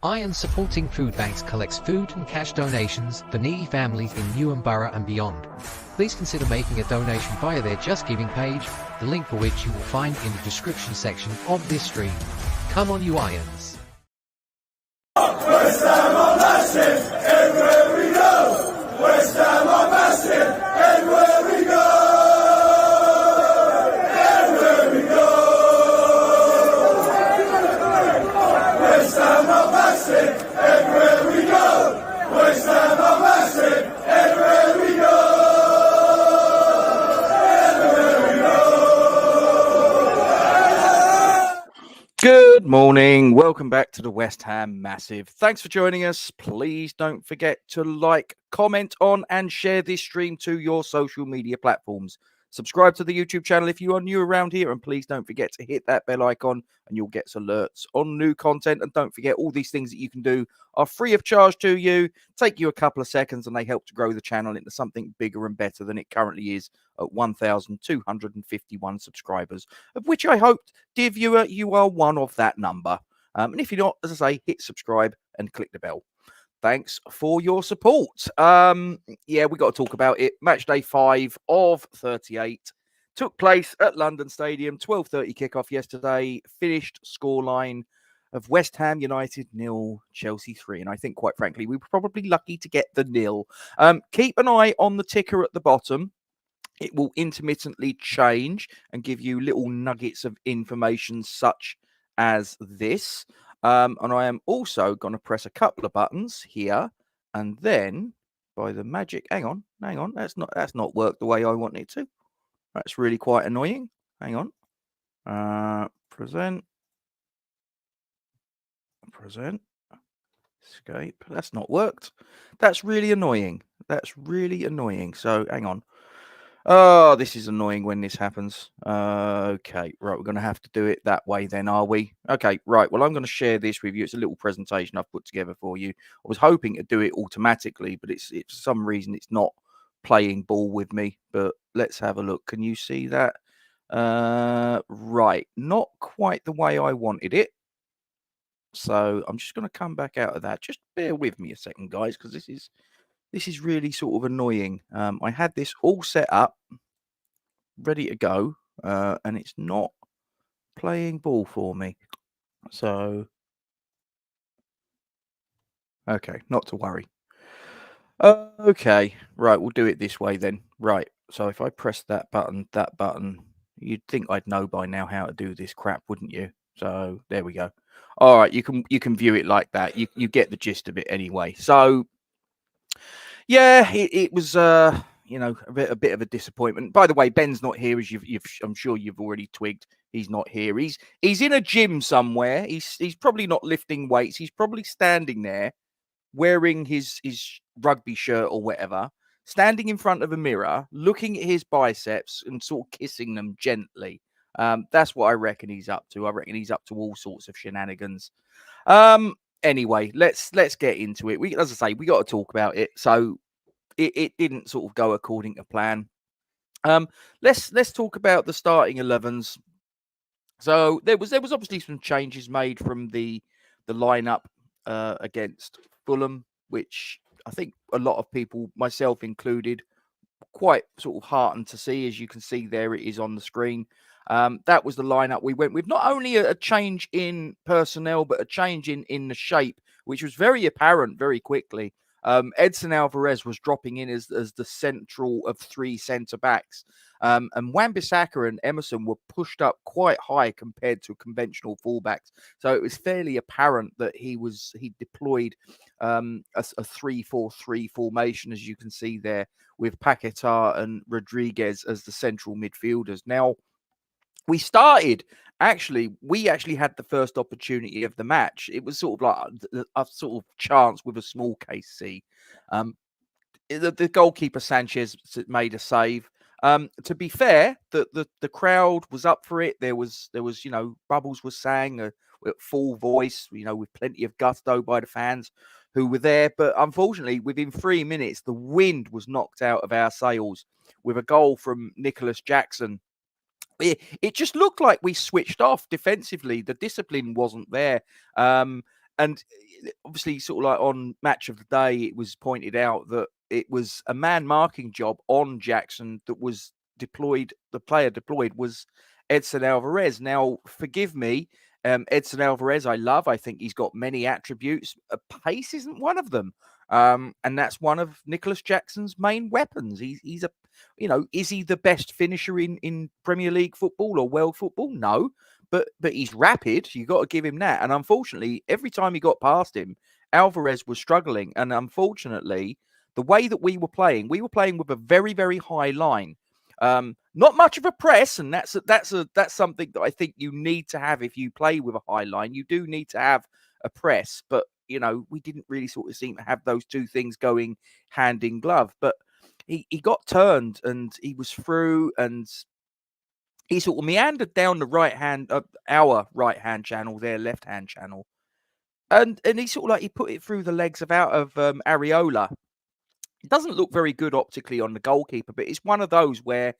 Iron supporting food banks collects food and cash donations for needy families in Newham Borough and beyond. Please consider making a donation via their Just Giving page, the link for which you will find in the description section of this stream. Come on, you Irons! West Ham are massive, everywhere we go. West Ham are massive, everywhere we go. Everywhere we go. West Ham are massive, everywhere we go. West Ham are massive, everywhere we go. Everywhere we go. Good morning. Welcome back to the West Ham Massive. Thanks for joining us. Please don't forget to like, comment on and share this stream to your social media platforms. Subscribe to the YouTube channel if you are new around here, and please don't forget to hit that bell icon and you'll get alerts on new content. And don't forget, all these things that you can do are free of charge to you, take you a couple of seconds, and they help to grow the channel into something bigger and better than it currently is at 1,251 subscribers, of which I hope, dear viewer, you are one of that number. And if you're not, as I say, hit subscribe and click the bell. Thanks for your support. Yeah, we got to talk about it. Match day 5 of 38 took place at London Stadium. 12:30 kickoff yesterday. Finished scoreline of West Ham United 0, Chelsea 3. And I think, quite frankly, we were probably lucky to get the 0. Keep an eye on the ticker at the bottom. It will intermittently change and give you little nuggets of information such as this. And I am also going to press a couple of buttons here, and then by the magic, hang on, that's not worked the way I want it to. That's really quite annoying. Hang on. Present, escape. That's not worked. That's really annoying. So hang on. Oh, this is annoying when this happens. Okay, right, we're going to have to do it that way then, are we? Okay, right, well, I'm going to share this with you. It's a little presentation I've put together for you. I was hoping to do it automatically, but it's for some reason it's not playing ball with me. But let's have a look. Can you see that? Right, not quite the way I wanted it. So I'm just going to come back out of that. Just bear with me a second, guys, because this is really sort of annoying. I had this all set up, ready to go, and it's not playing ball for me. So, okay, not to worry. Okay, right, we'll do it this way then. Right, so if I press that button, you'd think I'd know by now how to do this crap, wouldn't you? So there we go. All right, you can view it like that. You get the gist of it anyway. So, yeah, it was a bit of a disappointment. By the way, Ben's not here, as I'm sure you've already twigged. He's not here. He's in a gym somewhere. He's probably not lifting weights. He's probably standing there wearing his rugby shirt or whatever, standing in front of a mirror, looking at his biceps and sort of kissing them gently. That's what I reckon he's up to. I reckon he's up to all sorts of shenanigans. Anyway, let's get into it. As I say, we got to talk about it. So it didn't sort of go according to plan. Let's talk about the starting 11s. So there was obviously some changes made from the lineup against Fulham, which I think a lot of people, myself included, quite sort of heartened to see. As you can see there, it is on the screen. That was the lineup we went with. Not only a change in personnel, but a change in the shape, which was very apparent very quickly. Edson Alvarez was dropping in as the central of 3 centre-backs. And Wan-Bissaka and Emerson were pushed up quite high compared to conventional fullbacks. So it was fairly apparent that he deployed a 3-4-3 formation, as you can see there, with Paquetá and Rodriguez as the central midfielders. Now, we actually had the first opportunity of the match. It was sort of like a sort of chance with a small case C. The goalkeeper Sanchez made a save. To be fair, the crowd was up for it. There was Bubbles was sang at full voice, with plenty of gusto by the fans who were there. But unfortunately, within 3 minutes, the wind was knocked out of our sails with a goal from Nicholas Jackson. It just looked like we switched off defensively. The discipline wasn't there. And obviously, sort of like on Match of the Day, it was pointed out that it was a man marking job on Jackson that was deployed. The player deployed was Edson Alvarez. Now, forgive me, Edson Alvarez, I love. I think he's got many attributes. Pace isn't one of them. And that's one of Nicholas Jackson's main weapons. He's a, is he the best finisher in Premier League football or world football? No, but he's rapid. You got to give him that. And unfortunately, every time he got past him, Alvarez was struggling. And unfortunately, the way that we were playing with a very, very high line. Not much of a press, and that's something that I think you need to have if you play with a high line. You do need to have a press, but we didn't really sort of seem to have those two things going hand in glove. But he got turned and he was through, and he sort of meandered down the our right hand channel, their left hand channel, and he sort of like he put it through the legs of Areola. It doesn't look very good optically on the goalkeeper, but it's one of those where,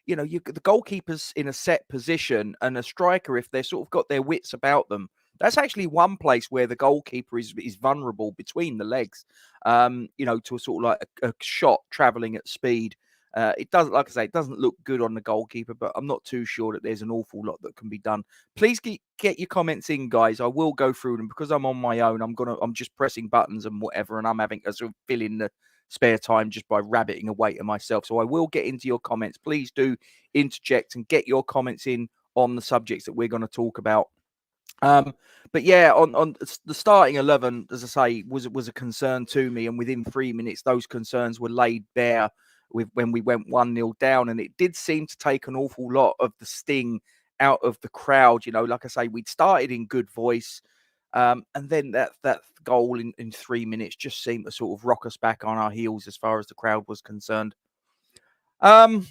the goalkeeper's in a set position and a striker, if they're sort of got their wits about them, that's actually one place where the goalkeeper is vulnerable between the legs, to a sort of like a shot traveling at speed. It doesn't, like I say, it doesn't look good on the goalkeeper, but I'm not too sure that there's an awful lot that can be done. Please get your comments in, guys. I will go through them because I'm on my own. I'm just pressing buttons and whatever, and I'm having to sort of fill in the spare time just by rabbiting away to myself. So I will get into your comments. Please do interject and get your comments in on the subjects that we're going to talk about. But yeah, on the starting 11, as I say, was a concern to me, and within 3 minutes, those concerns were laid bare when we went 1-0 down, and it did seem to take an awful lot of the sting out of the crowd. Like I say, we'd started in good voice, and then that goal in 3 minutes just seemed to sort of rock us back on our heels as far as the crowd was concerned. And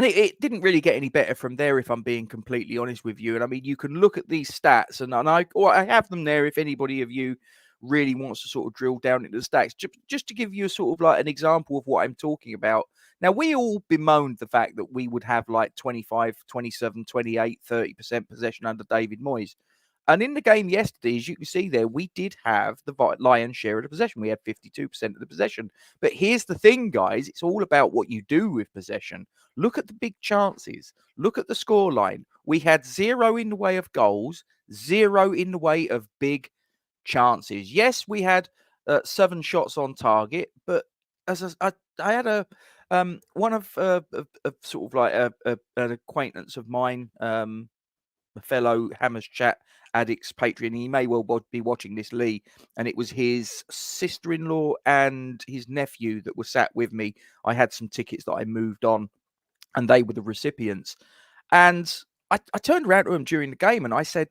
it didn't really get any better from there, if I'm being completely honest with you. And I mean, you can look at these stats, and I have them there if anybody of you really wants to sort of drill down into the stats, just to give you a sort of like an example of what I'm talking about. Now, we all bemoaned the fact that we would have like 25, 27, 28, 30% possession under David Moyes. And in the game yesterday, as you can see there, we did have the lion's share of the possession. We had 52% of the possession. But here's the thing, guys. It's all about what you do with possession. Look at the big chances. Look at the scoreline. We had 0 in the way of goals, 0 in the way of big chances. Yes, we had 7 shots on target, but as I had one of sort of like an acquaintance of mine, a fellow Hammers Chat Addicts Patreon. He may well be watching this, Lee, and it was his sister-in-law and his nephew that were sat with me. I had some tickets that I moved on, and they were the recipients. And I turned around to him during the game, and I said,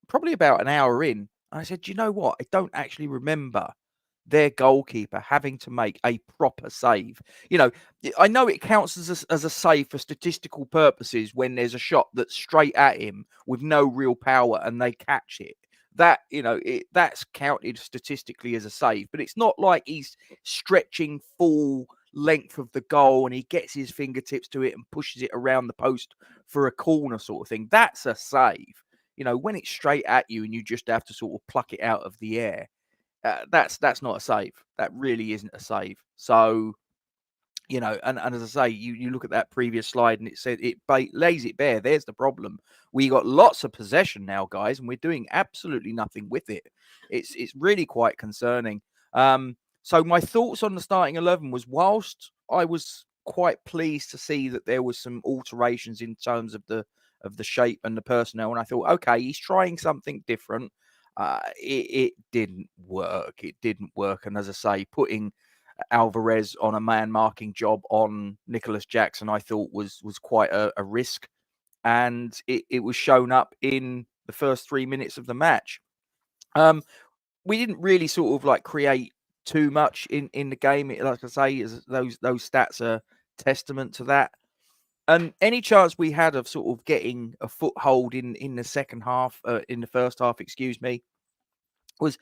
probably about an hour in, I said, you know what? I don't actually remember their goalkeeper having to make a proper save. I know it counts as a save for statistical purposes when there's a shot that's straight at him with no real power and they catch it. That, that's counted statistically as a save, but it's not like he's stretching full length of the goal and he gets his fingertips to it and pushes it around the post for a corner sort of thing. That's a save. When it's straight at you and you just have to sort of pluck it out of the air, that's not a save. That really isn't a save. So, and as I say, you look at that previous slide and it said it lays it bare. There's the problem. We got lots of possession now, guys, and we're doing absolutely nothing with it. It's really quite concerning. So my thoughts on the starting 11 was, whilst I was quite pleased to see that there was some alterations in terms of the shape and the personnel, and I thought, okay, he's trying something different. It didn't work. It didn't work. And as I say, putting Alvarez on a man-marking job on Nicholas Jackson, I thought was quite a risk. And it was shown up in the first 3 minutes of the match. We didn't really sort of like create too much in the game. Like I say, those stats are testament to that. And any chance we had of sort of getting a foothold in the second half, in the first half, excuse me, was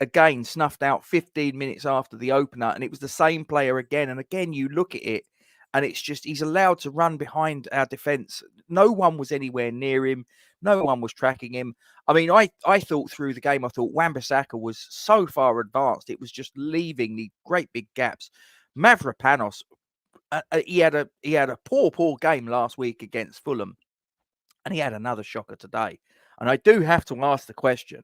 again snuffed out 15 minutes after the opener, and it was the same player again. And again, you look at it, and it's just he's allowed to run behind our defence. No one was anywhere near him. No one was tracking him. I mean, I thought through the game, I thought Wan-Bissaka was so far advanced. It was just leaving the great big gaps. Mavropanos, he had a poor game last week against Fulham, and he had another shocker today. And I do have to ask the question,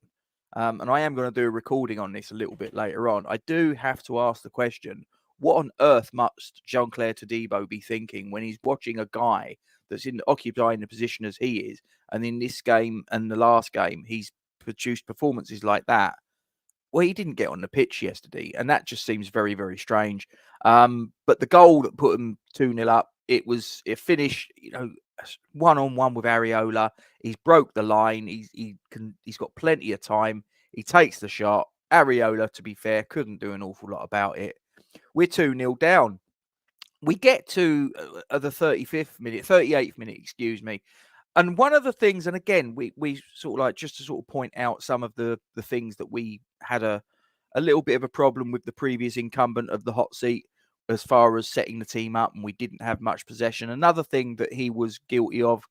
and I am going to do a recording on this a little bit later on. I do have to ask the question, what on earth must Jean-Claire Todibo be thinking when he's watching a guy that's occupying the position as he is, and in this game and the last game, he's produced performances like that? Well, he didn't get on the pitch yesterday, and that just seems very, very strange. But the goal that put him 2-0 up, it finished, 1-on-1 with Areola. He's broke the line. He's got plenty of time. He takes the shot. Areola, to be fair, couldn't do an awful lot about it. We're 2-0 down. We get to the 38th minute, excuse me. And one of the things, and again, we sort of like, just to sort of point out some of the things that we had a little bit of a problem with the previous incumbent of the hot seat as far as setting the team up, and we didn't have much possession. Another thing that he was guilty of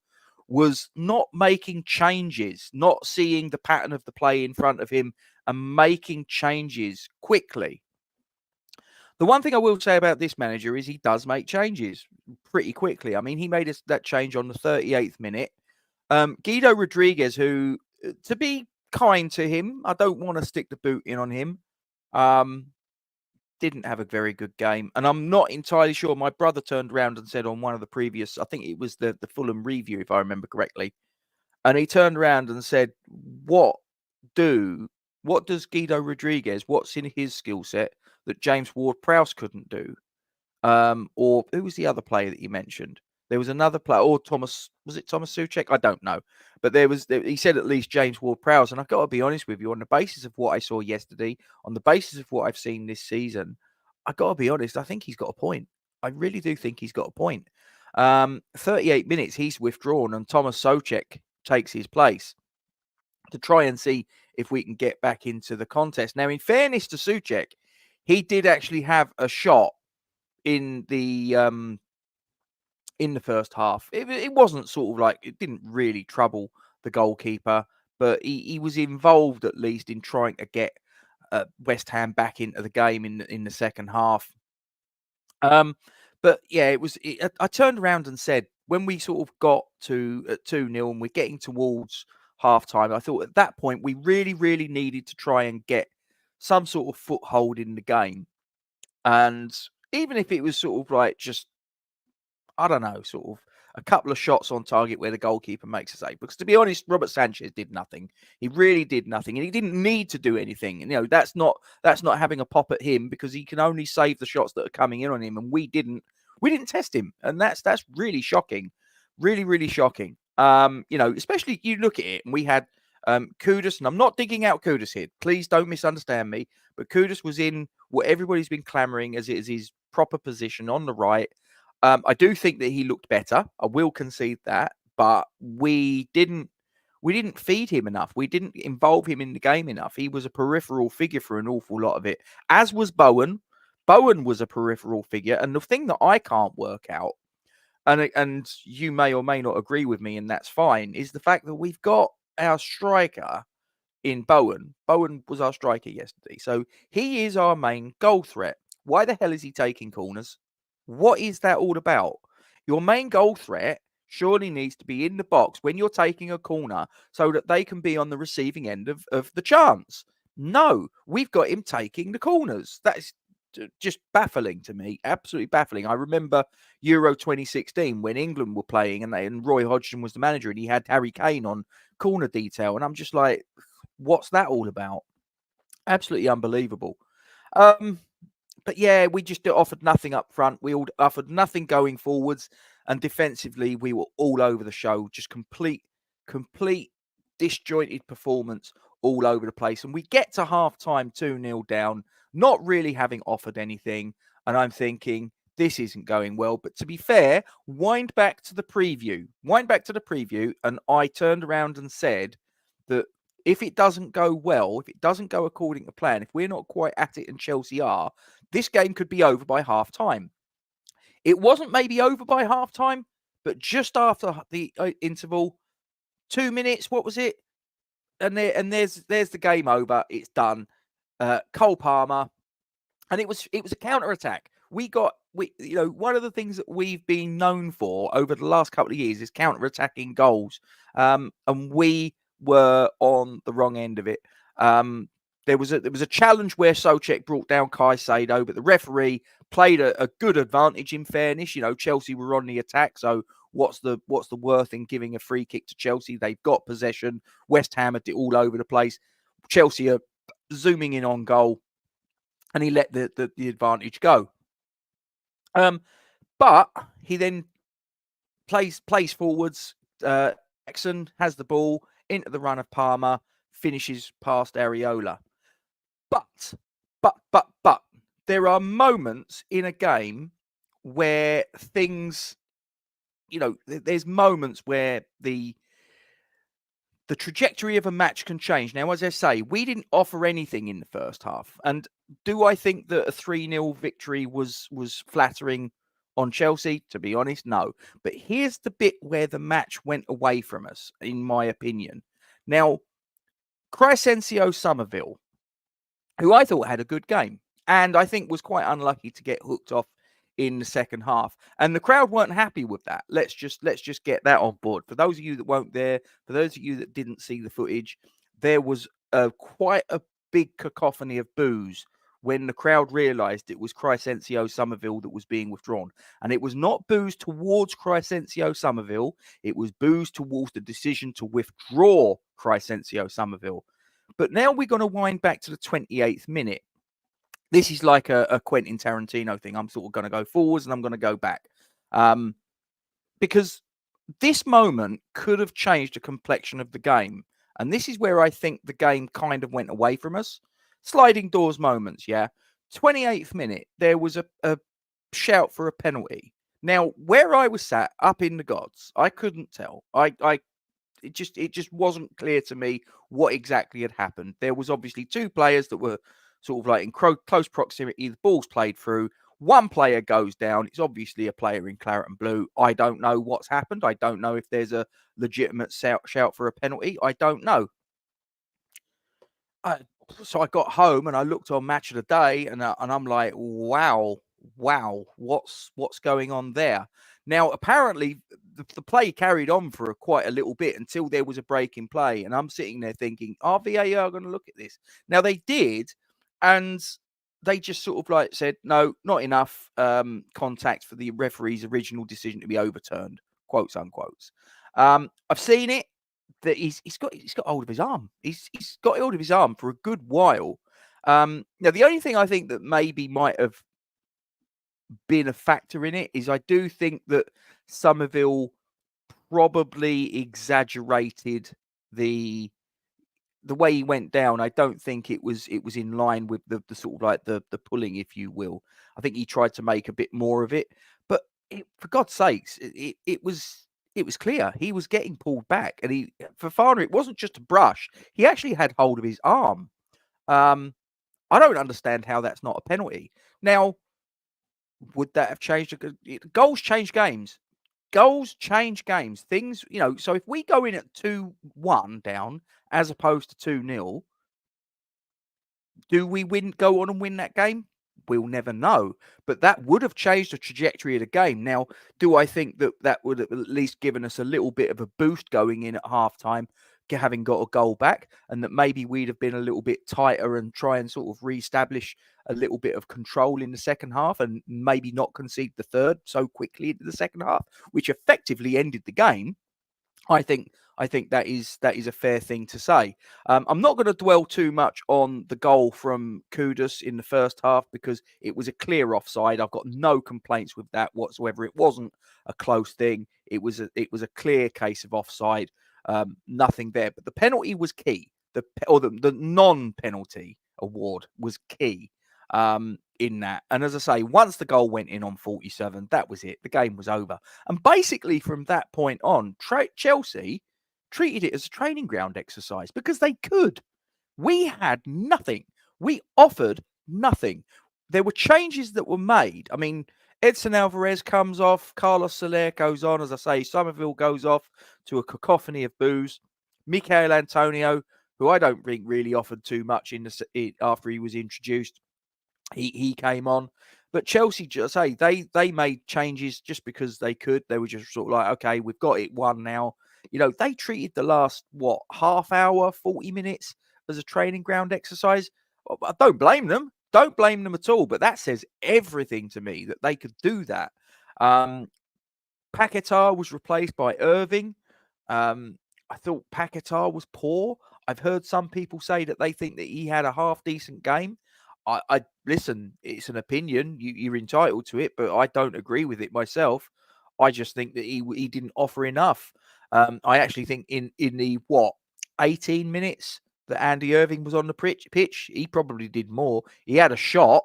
was not making changes, not seeing the pattern of the play in front of him and making changes quickly. The one thing I will say about this manager is he does make changes pretty quickly. I mean, he made that change on the 38th minute. Guido Rodriguez, who, to be kind to him, I don't want to stick the boot in on him, didn't have a very good game. And I'm not entirely sure. My brother turned around and said on one of the previous, I think it was the Fulham review, if I remember correctly, and he turned around and said, what does Guido Rodriguez, what's in his skill set that James Ward-Prowse couldn't do? Or who was the other player that you mentioned? There was another player, or Thomas Souček? I don't know. But he said at least James Ward-Prowse. And I've got to be honest with you, on the basis of what I saw yesterday, on the basis of what I've seen this season, I've got to be honest, I think he's got a point. I really do think he's got a point. 38 minutes, he's withdrawn, and Thomas Souček takes his place to try and see if we can get back into the contest. Now, in fairness to Souček, he did actually have a shot in the first half. It wasn't sort of like, it didn't really trouble the goalkeeper, but he was involved at least in trying to get West Ham back into the game in the second half. But yeah, I turned around and said, when we sort of got to 2-0 and we're getting towards half time, I thought at that point we really, really needed to try and get some sort of foothold in the game. And even if it was sort of like just, I don't know, sort of a couple of shots on target where the goalkeeper makes a save. Because to be honest, Robert Sanchez did nothing. He really did nothing, and he didn't need to do anything. And, that's not having a pop at him, because he can only save the shots that are coming in on him, and we didn't test him, and that's really shocking, really, really shocking. Especially you look at it, and we had Kudus, and I'm not digging out Kudus here. Please don't misunderstand me, but Kudus was in what everybody's been clamoring as his proper position on the right. I do think that he looked better. I will concede that, but we didn't feed him enough. We didn't involve him in the game enough. He was a peripheral figure for an awful lot of it, as was Bowen. Bowen was a peripheral figure, and the thing that I can't work out, and you may or may not agree with me, and that's fine, is the fact that we've got our striker in Bowen. Bowen was our striker yesterday, so he is our main goal threat. Why the hell is he taking corners? What is that all about? Your main goal threat surely needs to be in the box when you're taking a corner so that they can be on the receiving end of the chance. No, we've got him taking the corners. That's just baffling to me. Absolutely baffling. I remember Euro 2016 when England were playing and Roy Hodgson was the manager, and he had Harry Kane on corner detail. And I'm just like, what's that all about? Absolutely unbelievable. But yeah, we just offered nothing up front. We offered nothing going forwards. And defensively, we were all over the show. Just complete disjointed performance all over the place. And we get to half-time 2-0 down, not really having offered anything. And I'm thinking, this isn't going well. But to be fair, wind back to the preview. And I turned around and said that if it doesn't go well, if it doesn't go according to plan, if we're not quite at it and Chelsea are, this game could be over by half-time. It wasn't maybe over by half-time, but just after the interval, 2 minutes. What was it? And there's the game over. It's done. Cole Palmer, and it was a counter attack. One of the things that we've been known for over the last couple of years is counter attacking goals. And we were on the wrong end of it. There was a challenge where Souček brought down Caicedo, but the referee played a good advantage. In fairness, Chelsea were on the attack, so what's the worth in giving a free kick to Chelsea? They've got possession. West Ham had it all over the place. Chelsea are zooming in on goal, and he let the advantage go. But he then plays forwards. Jackson has the ball into the run of Palmer, finishes past Areola. But there are moments in a game where things, there's moments where the trajectory of a match can change. Now, as I say, we didn't offer anything in the first half. And do I think that a 3-0 victory was flattering on Chelsea? To be honest, no. But here's the bit where the match went away from us, in my opinion. Now, Crescencio Somerville, who I thought had a good game, and I think was quite unlucky to get hooked off in the second half, and the crowd weren't happy with that. Let's just get that on board. For those of you that weren't there, for those of you that didn't see the footage, there was quite a big cacophony of boos when the crowd realised it was Crescencio Somerville that was being withdrawn, and it was not boos towards Crescencio Somerville. It was boos towards the decision to withdraw Crescencio Somerville. But now we're going to wind back to the 28th minute. This is like a Quentin Tarantino thing. I'm sort of going to go forwards and I'm going to go back. Because this moment could have changed the complexion of the game. And this is where I think the game kind of went away from us. Sliding doors moments, yeah. 28th minute, there was a shout for a penalty. Now, where I was sat up in the gods, I couldn't tell. It just wasn't clear to me what exactly had happened. There was obviously two players that were sort of like in close proximity. The ball's played through. One player goes down. It's obviously a player in claret and blue. I don't know what's happened. I don't know if there's a legitimate shout for a penalty. I don't know. So I got home and I looked on Match of the Day, and I'm like, wow, what's going on there? Now, apparently, the play carried on for quite a little bit until there was a break in play. And I'm sitting there thinking, are VAR going to look at this? Now, they did, and they just sort of like said, no, not enough contact for the referee's original decision to be overturned, quotes unquotes. I've seen it, that he's got hold of his arm. He's got hold of his arm for a good while. Now, the only thing I think that maybe might have been a factor in it is I do think that Somerville probably exaggerated the way he went down. I don't think it was in line with the sort of like the pulling, if you will. I think he tried to make a bit more of it, but for God's sakes, it was clear he was getting pulled back, and Fofana, it wasn't just a brush. He actually had hold of his arm. I don't understand how that's not a penalty. Now, would that have changed? Goals change games. Goals change games. Things, so if we go in at 2-1 down as opposed to 2-0, do we go on and win that game? We'll never know. But that would have changed the trajectory of the game. Now, do I think that would have at least given us a little bit of a boost going in at halftime, having got a goal back, and that maybe we'd have been a little bit tighter and try and sort of reestablish a little bit of control in the second half and maybe not concede the third so quickly into the second half, which effectively ended the game? I think that is a fair thing to say. I'm not going to dwell too much on the goal from Kudus in the first half because it was a clear offside. I've got no complaints with that whatsoever. It wasn't a close thing. It was a clear case of offside. Nothing there. But the penalty was key. The non-penalty award was key in that. And as I say, once the goal went in on 47, that was it. The game was over. And basically from that point on, Chelsea treated it as a training ground exercise because they could. We had nothing. We offered nothing. There were changes that were made. I mean, Edson Alvarez comes off, Carlos Soler goes on, as I say, Somerville goes off to a cacophony of boos. Michail Antonio, who I don't think really offered too much after he was introduced, he came on. But Chelsea, just say they made changes just because they could. They were just sort of like, okay, we've got it won now. They treated the last half hour, 40 minutes as a training ground exercise. I don't blame them. Don't blame them at all. But that says everything to me that they could do that. Paquetá was replaced by Irving. I thought Paquetá was poor. I've heard some people say that they think that he had a half decent game. I listen, it's an opinion. You're entitled to it, but I don't agree with it myself. I just think that he didn't offer enough. I actually think in the 18 minutes that Andy Irving was on the pitch, he probably did more. He had a shot.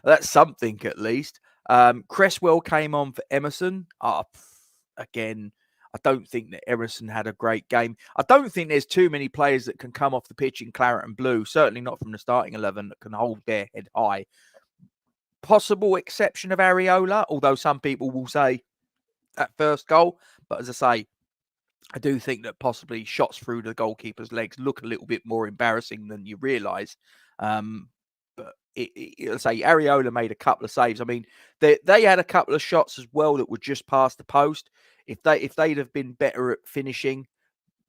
That's something at least. Cresswell came on for Emerson. Again, I don't think that Emerson had a great game. I don't think there's too many players that can come off the pitch in claret and blue, certainly not from the starting 11, that can hold their head high. Possible exception of Areola, although some people will say that first goal. But as I say, I do think that possibly shots through the goalkeeper's legs look a little bit more embarrassing than you realise. But let's say Areola made a couple of saves. I mean, they had a couple of shots as well that were just past the post. If they'd have been better at finishing,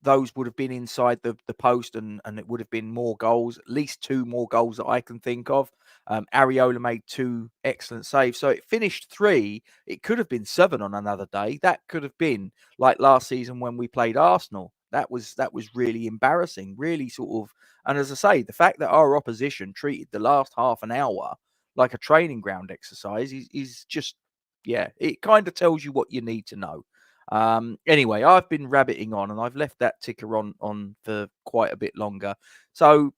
those would have been inside the post, and it would have been more goals, at least 2 more goals that I can think of. Areola made 2 excellent saves. So it finished 3. It could have been 7 on another day. That could have been like last season when we played Arsenal. That was really embarrassing, really sort of. And as I say, the fact that our opposition treated the last half an hour like a training ground exercise is just, it kind of tells you what you need to know. Anyway, I've been rabbiting on, and I've left that ticker on for quite a bit longer. So,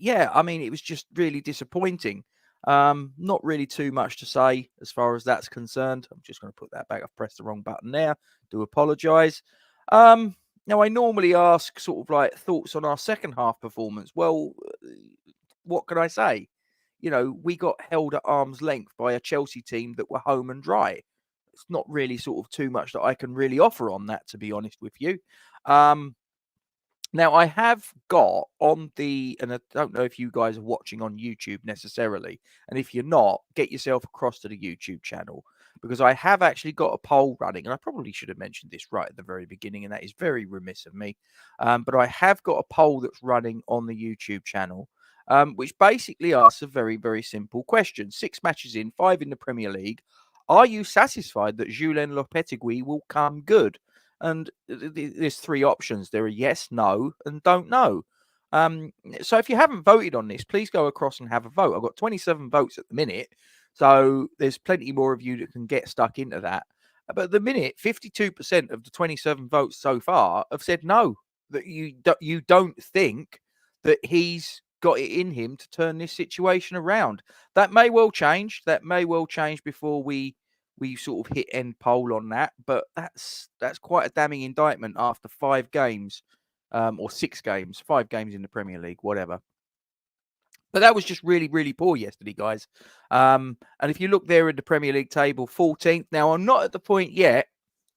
I mean, it was just really disappointing. Not really too much to say as far as that's concerned. I'm just going to put that back. I've pressed the wrong button there. Do apologise. Now, I normally ask sort of like thoughts on our second half performance. Well, what can I say? We got held at arm's length by a Chelsea team that were home and dry. It's not really sort of too much that I can really offer on that, to be honest with you. Now, I have got on and I don't know if you guys are watching on YouTube necessarily, and if you're not, get yourself across to the YouTube channel, because I have actually got a poll running, and I probably should have mentioned this right at the very beginning, and that is very remiss of me. But I have got a poll that's running on the YouTube channel, which basically asks a very, very simple question. 6 matches in, 5 in the Premier League. Are you satisfied that Julen Lopetegui will come good? And there's 3 options. There are yes, no, and don't know. So if you haven't voted on this, please go across and have a vote. I've got 27 votes at the minute, so there's plenty more of you that can get stuck into that. But at the minute, 52% of the 27 votes so far have said no, that you don't think that he's got it in him to turn this situation around. That may well change. That may well change before we sort of hit end poll on that. But that's quite a damning indictment after 5 games, or 6 games, 5 games in the Premier League, whatever. But that was just really, really poor yesterday, guys. And if you look there in the Premier League table, 14th. Now, I'm not at the point yet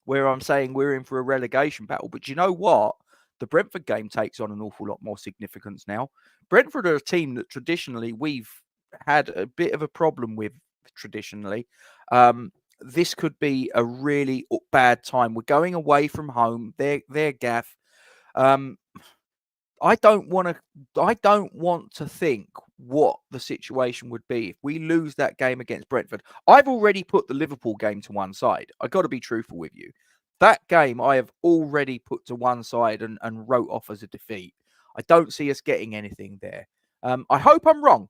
where I'm saying we're in for a relegation battle. But you know what? The Brentford game takes on an awful lot more significance now. Brentford are a team that traditionally we've had a bit of a problem with traditionally. This could be a really bad time. We're going away from home. Their gaff. I don't want to think what the situation would be if we lose that game against Brentford. I've already put the Liverpool game to one side. I got to be truthful with you. That game I have already put to one side and wrote off as a defeat. I don't see us getting anything there. I hope I'm wrong.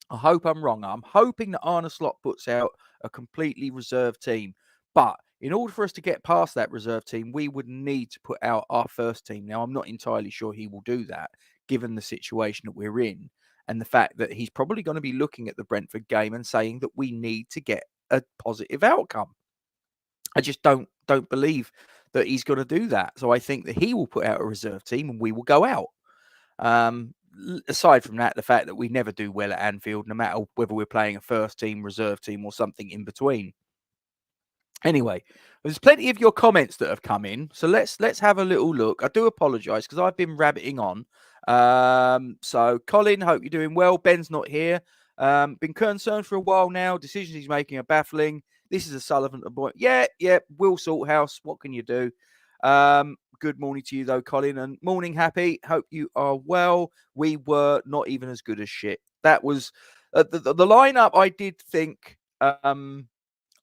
I'm hoping that Arne Slot puts out a completely reserved team. But in order for us to get past that reserve team, we would need to put out our first team. Now, I'm not entirely sure he will do that, given the situation that we're in and the fact that he's probably going to be looking at the Brentford game and saying that we need to get a positive outcome. I just don't believe that he's going to do that. So I think that he will put out a reserve team and we will go out. Aside from that, the fact that we never do well at Anfield, no matter whether we're playing a first team, reserve team, or something in between. Anyway, there's plenty of your comments that have come in, so let's have a little look. I do apologise because I've been rabbiting on. So Colin, hope you're doing well. Ben's not here. Been concerned for a while now. Decisions he's making are baffling. This is a Sullivan boy. Yeah. Will Salthouse. What can you do? Good morning to you though, Colin, and morning, Happy. Hope you are well. We were not even as good as shit. That was the lineup. I did think.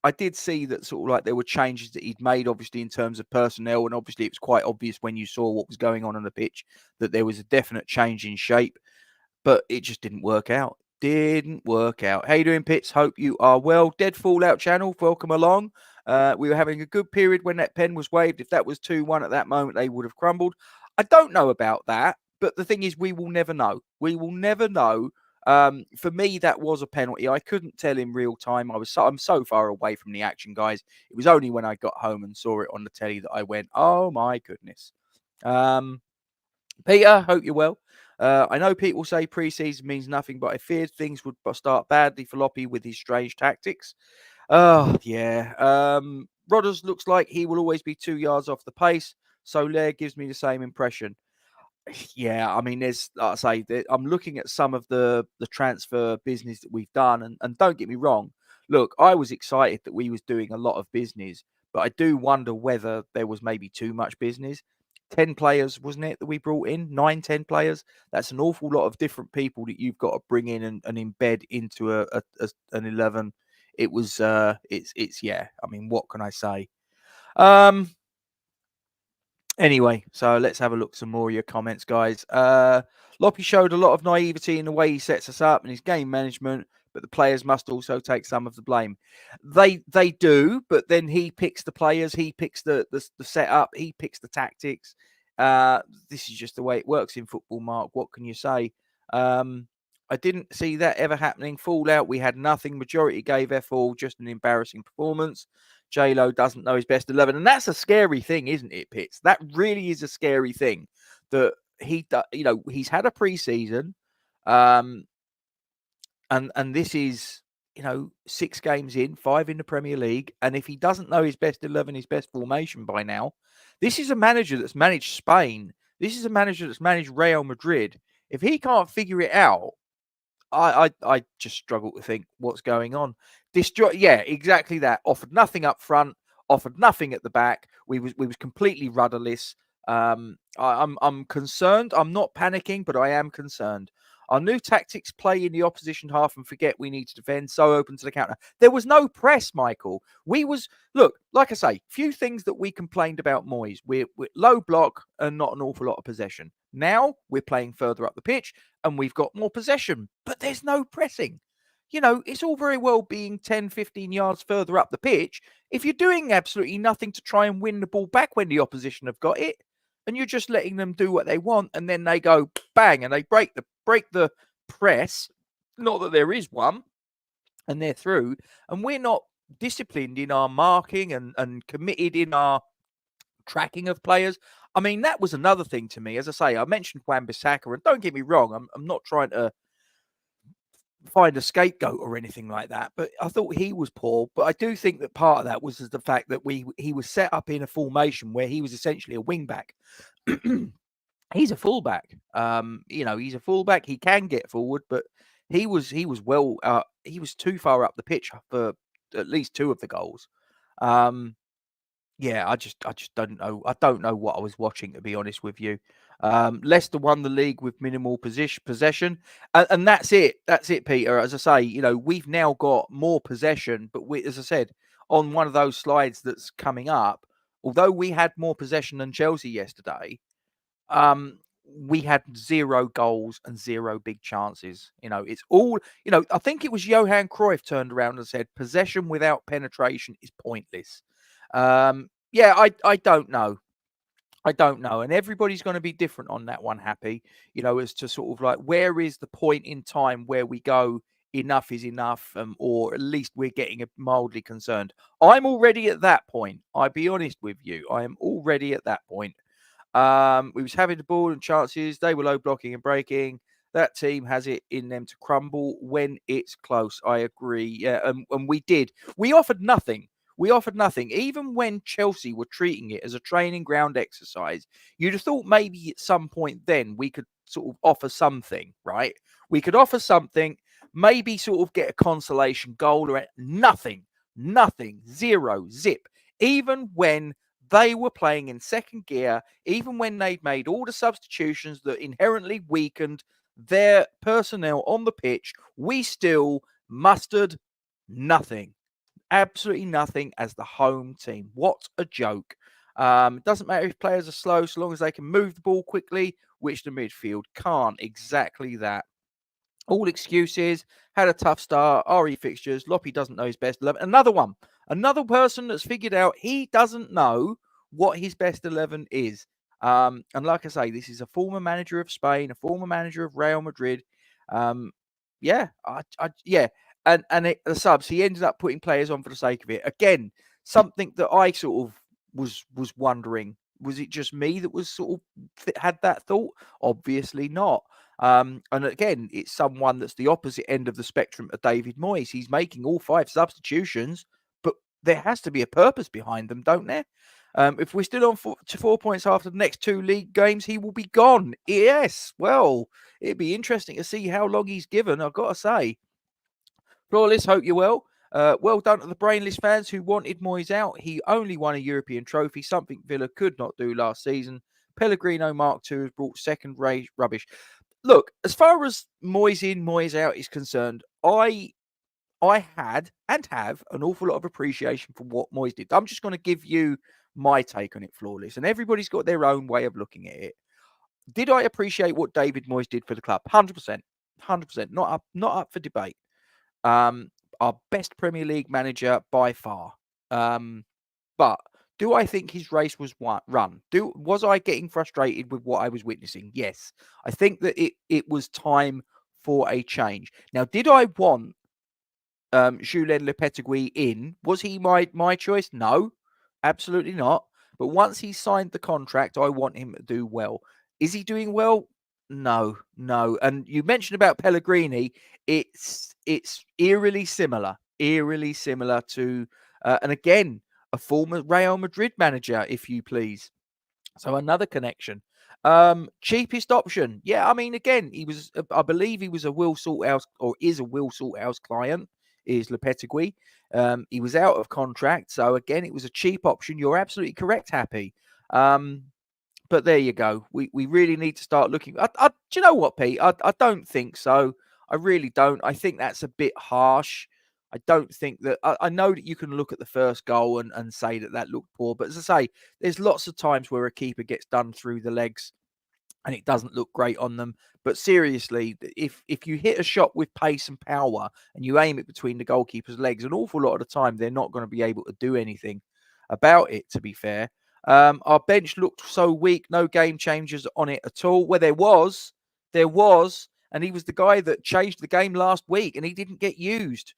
I did see that sort of like there were changes that he'd made, obviously, in terms of personnel. And obviously, it was quite obvious when you saw what was going on the pitch that there was a definite change in shape, but it just didn't work out. Didn't work out. How you doing, Pits? Hope you are well. Dead Fallout channel, welcome along. We were having a good period when that pen was waved. If that was 2-1 at that moment, they would have crumbled. I don't know about that, but the thing is, we will never know. We will never know. For me, that was a penalty. I couldn't tell in real time. I'm so far away from the action, guys. It was only when I got home and saw it on the telly that I went, oh my goodness. Peter, hope you're well. I know people say pre-season means nothing, but I feared things would start badly for Loppy with his strange tactics. Oh, yeah. Rodders looks like he will always be 2 yards off the pace. So Lair gives me the same impression. Yeah, I mean, there's, like I say, I'm looking at some of the transfer business that we've done, and don't get me wrong. Look, I was excited that we was doing a lot of business, but I do wonder whether there was maybe too much business. 10 players, wasn't it, that we brought in? 9, 10 players. That's an awful lot of different people that you've got to bring in and embed into an 11. It was, it's yeah. I mean, what can I say? Anyway, so let's have a look at some more of your comments, guys. Loppy showed a lot of naivety in the way he sets us up and his game management, but the players must also take some of the blame. They do, but then he picks the players, he picks the setup, he picks the tactics. This is just the way it works in football, Mark. What can you say? I didn't see that ever happening. Fallout, we had nothing. Majority gave F all, just an embarrassing performance. J-Lo doesn't know his best 11. And that's a scary thing, isn't it, Pitts? That really is a scary thing that he's had a preseason. And this is, 6 games in, 5 in the Premier League. And if he doesn't know his best 11, his best formation by now, this is a manager that's managed Spain. This is a manager that's managed Real Madrid. If he can't figure it out, I just struggle to think what's going on. Yeah, exactly that. Offered nothing up front, offered nothing at the back. We was completely rudderless. I'm concerned. I'm not panicking, but I am concerned. Our new tactics play in the opposition half and forget we need to defend. So open to the counter. There was no press, Michael. Look, like I say, few things that we complained about Moyes. We're low block and not an awful lot of possession. Now we're playing further up the pitch and we've got more possession, but there's no pressing. It's all very well being 10, 15 yards further up the pitch if you're doing absolutely nothing to try and win the ball back when the opposition have got it, and you're just letting them do what they want, and then they go bang and they break the press. Not that there is one, and they're through. And we're not disciplined in our marking and committed in our tracking of players. I mean, that was another thing to me. As I say, I mentioned Wan-Bissaka, and don't get me wrong, I'm not trying to find a scapegoat or anything like that, but I thought he was poor. But I do think that part of that was the fact that he was set up in a formation where he was essentially a wing back. He's a fullback. He's a fullback. He can get forward, but he was too far up the pitch for at least 2 of the goals. Yeah, I just don't know. I don't know what I was watching, to be honest with you. Leicester won the league with minimal possession, and that's it. That's it, Peter. As I say, we've now got more possession, but as I said, on one of those slides that's coming up, although we had more possession than Chelsea yesterday, we had 0 goals and 0 big chances. It's all, I think it was Johan Cruyff turned around and said, possession without penetration is pointless. Yeah, I don't know. I don't know. And everybody's going to be different on that one, Happy, as to sort of like, where is the point in time where we go, enough is enough, or at least we're getting mildly concerned. I'm already at that point. I'll be honest with you. I am already at that point. We was having the ball and chances. They were low blocking and breaking. That team has it in them to crumble when it's close. I agree. Yeah, and we did. We offered nothing. We offered nothing. Even when Chelsea were treating it as a training ground exercise, you'd have thought maybe at some point then we could sort of offer something, right? We could offer something, maybe sort of get a consolation goal or nothing, zero, zip. Even when they were playing in second gear, even when they'd made all the substitutions that inherently weakened their personnel on the pitch, we still mustered nothing. Absolutely nothing as the home team. What a joke. It doesn't matter if players are slow, so long as they can move the ball quickly, which the midfield can't. Exactly that. All excuses, had a tough start, RE fixtures, Loppy doesn't know his best 11. Another person that's figured out he doesn't know what his best 11 is. And like I say, this is a former manager of Spain, a former manager of Real Madrid. Yeah. The subs, he ended up putting players on for the sake of it. Again, something that I sort of was wondering, was it just me that was sort of had that thought? Obviously not. And again, it's someone that's the opposite end of the spectrum of David Moyes. He's making all 5 substitutions, but there has to be a purpose behind them, don't there? If we're still on 4 points after the next 2 league games, he will be gone. Yes, well, it'd be interesting to see how long he's given, I've got to say. Flawless, hope you're well. Well done to the brainless fans who wanted Moyes out. He only won a European trophy, something Villa could not do last season. Pellegrino Mark II has brought second-rate rubbish. Look, as far as Moyes in, Moyes out is concerned, I had and have an awful lot of appreciation for what Moyes did. I'm just going to give you my take on it, Flawless, and everybody's got their own way of looking at it. Did I appreciate what David Moyes did for the club? 100%. 100%. Not up for debate. Our best Premier League manager by far. But do I think his race was run? Was I getting frustrated with what I was witnessing? Yes. I think that it was time for a change. Now, did I want Julen Lopetegui in? Was he my choice? No, absolutely not. But once he signed the contract, I want him to do well. Is he doing well? No. And you mentioned about Pellegrini. It's eerily similar to, and again, a former Real Madrid manager, if you please. So another connection. Cheapest option. Yeah, I mean, again, I believe he was a Will Salthouse, or is a Will Salthouse client, is Lopetegui. He was out of contract. So again, it was a cheap option. You're absolutely correct, Happy. But there you go. We really need to start looking. Do you know what, Pete? I don't think so. I really don't. I think that's a bit harsh. I don't think that. I know that you can look at the first goal and say that looked poor. But as I say, there's lots of times where a keeper gets done through the legs and it doesn't look great on them. But seriously, if you hit a shot with pace and power and you aim it between the goalkeeper's legs, an awful lot of the time, they're not going to be able to do anything about it, to be fair. Our bench looked so weak, no game changers on it at all. Where there was, and he was the guy that changed the game last week, and he didn't get used.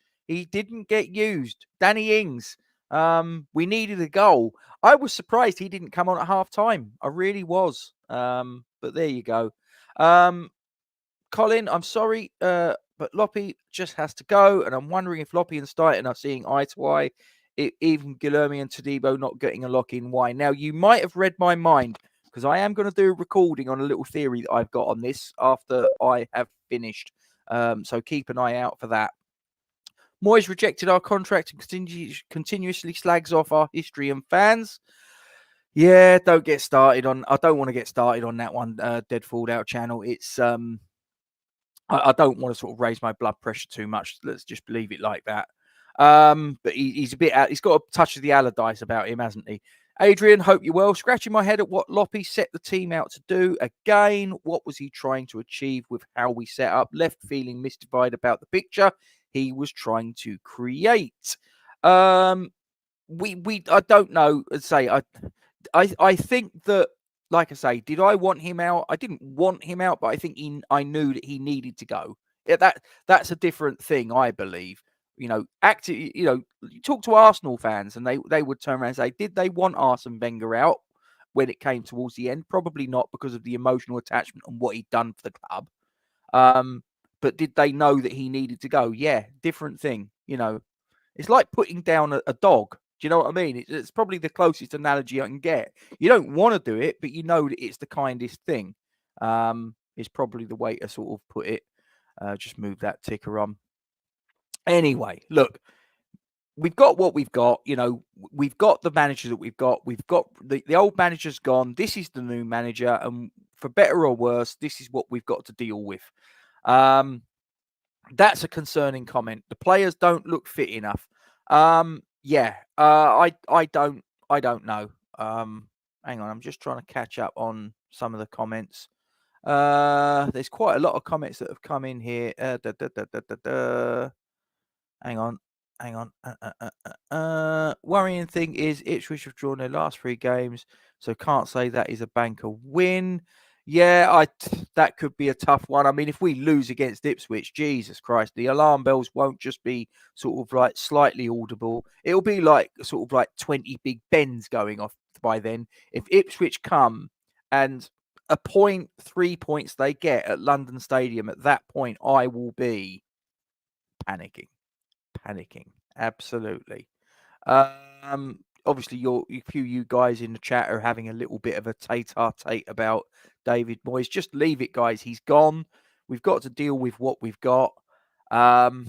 Danny Ings, we needed a goal. I was surprised he didn't come on at half time. I really was. But there you go. Colin, I'm sorry, but Loppy just has to go, and I'm wondering if Loppy and Stighton are seeing eye to eye. Even Guilherme and Todibo not getting a lock in. Why? Now, you might have read my mind, because I am going to do a recording on a little theory that I've got on this after I have finished. So keep an eye out for that. Moyes rejected our contract and continuously slags off our history and fans. Yeah, don't get started on. I don't want to get started on that one. Dead Falled Out channel. It's I don't want to sort of raise my blood pressure too much. Let's just leave it like that. But he's a bit out. He's got a touch of the Allardyce about him, hasn't he? Adrian, hope you're well. Scratching my head at what Loppy set the team out to do. Again, what was he trying to achieve with how we set up? Left feeling mystified about the picture he was trying to create. I don't know. Say I think that, like I say, did I want him out? I didn't want him out, but I think I knew that he needed to go. Yeah, that's a different thing, I believe. You talk to Arsenal fans and they would turn around and say, did they want Arsene Wenger out when it came towards the end? Probably not, because of the emotional attachment and what he'd done for the club. But did they know that he needed to go? Yeah, different thing. It's like putting down a dog. Do you know what I mean? It's probably the closest analogy I can get. You don't want to do it, but you know that it's the kindest thing. Is probably the way to sort of put it. Just move that ticker on. Anyway, look, we've got what we've got. You know, we've got the manager that we've got. We've got the old manager's gone. This is the new manager, and for better or worse, this is what we've got to deal with. That's a concerning comment. The players don't look fit enough. Yeah, I don't know. Hang on, I'm just trying to catch up on some of the comments. There's quite a lot of comments that have come in here. Hang on. Worrying thing is Ipswich have drawn their last 3 games, so can't say that is a banker win. Yeah, that could be a tough one. I mean, if we lose against Ipswich, Jesus Christ, the alarm bells won't just be sort of like slightly audible. It'll be like sort of like 20 Big Bens going off by then. If Ipswich come and a point, 3 points they get at London Stadium, at that point, I will be panicking. Absolutely. Obviously, you guys in the chat are having a little bit of a tete-a-tete about David Moyes. Just leave it, guys. He's gone. We've got to deal with what we've got. Michael,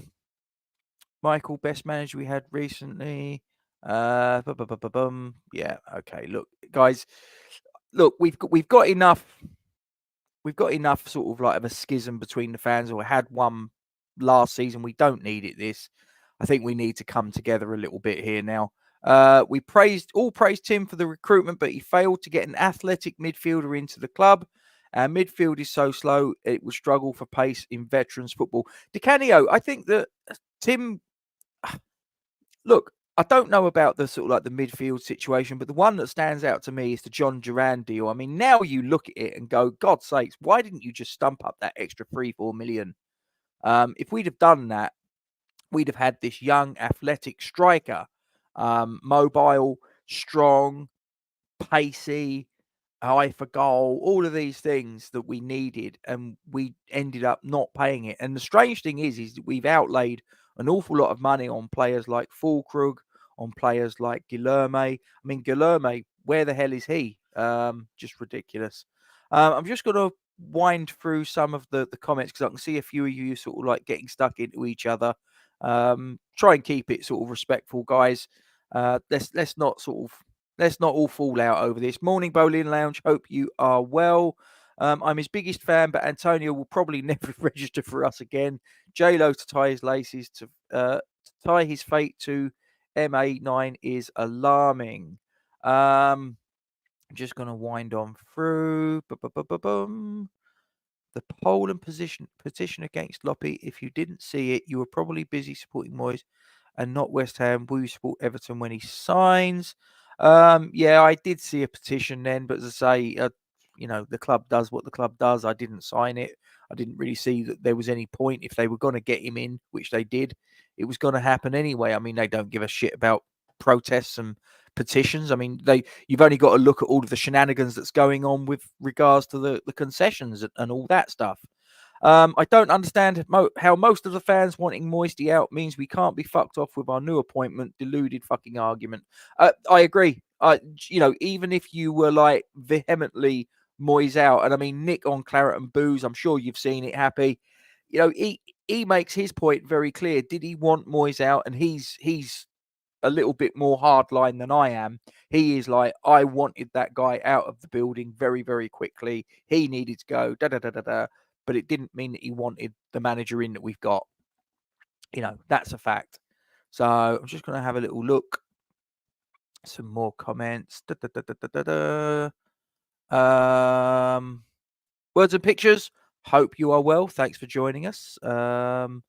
best manager we had recently. Yeah, okay. Look, guys. Look, we've got enough. We've got enough sort of like of a schism between the fans, or had one last season. We don't need it this. I think we need to come together a little bit here now. We praised Tim for the recruitment, but he failed to get an athletic midfielder into the club. Our midfield is so slow, it will struggle for pace in veterans football. DiCanio, I think that Tim, look, I don't know about the sort of like the midfield situation, but the one that stands out to me is the John Duran deal. I mean, now you look at it and go, God's sakes, why didn't you just stump up that extra 3-4 million? If we'd have done that, we'd have had this young, athletic striker, mobile, strong, pacey, eye for goal, all of these things that we needed, and we ended up not paying it. And the strange thing is that we've outlaid an awful lot of money on players like Fulkrug, on players like Guilherme. I mean, Guilherme, where the hell is he? Just ridiculous. I'm just going to wind through some of the comments because I can see a few of you sort of like getting stuck into each other. Try and keep it sort of respectful, guys. Let's not all fall out over this. Morning, Bowling Lounge. Hope you are well. I'm his biggest fan, but Antonio will probably never register for us again. J-Lo to tie his laces, to tie his fate to MA9 is alarming. I'm just going to wind on through. The poll and petition against Loppy. If you didn't see it, you were probably busy supporting Moyes and not West Ham. Will you support Everton when he signs? Yeah, I did see a petition then, but as I say, the club does what the club does. I didn't sign it. I didn't really see that there was any point. If they were going to get him in, which they did, it was going to happen anyway. I mean, they don't give a shit about protests and petitions. I mean, you've only got to look at all of the shenanigans that's going on with regards to the concessions and all that stuff. I don't understand how most of the fans wanting Moisty out means we can't be fucked off with our new appointment. Deluded fucking argument. I agree. Even if you were like vehemently Moyes out, and I mean Nick on Claret and Booze, I'm sure you've seen it. Happy, he makes his point very clear. Did he want Moyes out? And he's a little bit more hardline than I am. He is like, I wanted that guy out of the building very, very quickly. He needed to go, but it didn't mean that he wanted the manager in that we've got. That's a fact. So I'm just going to have a little look. Some more comments. Words and pictures. Hope you are well. Thanks for joining us. The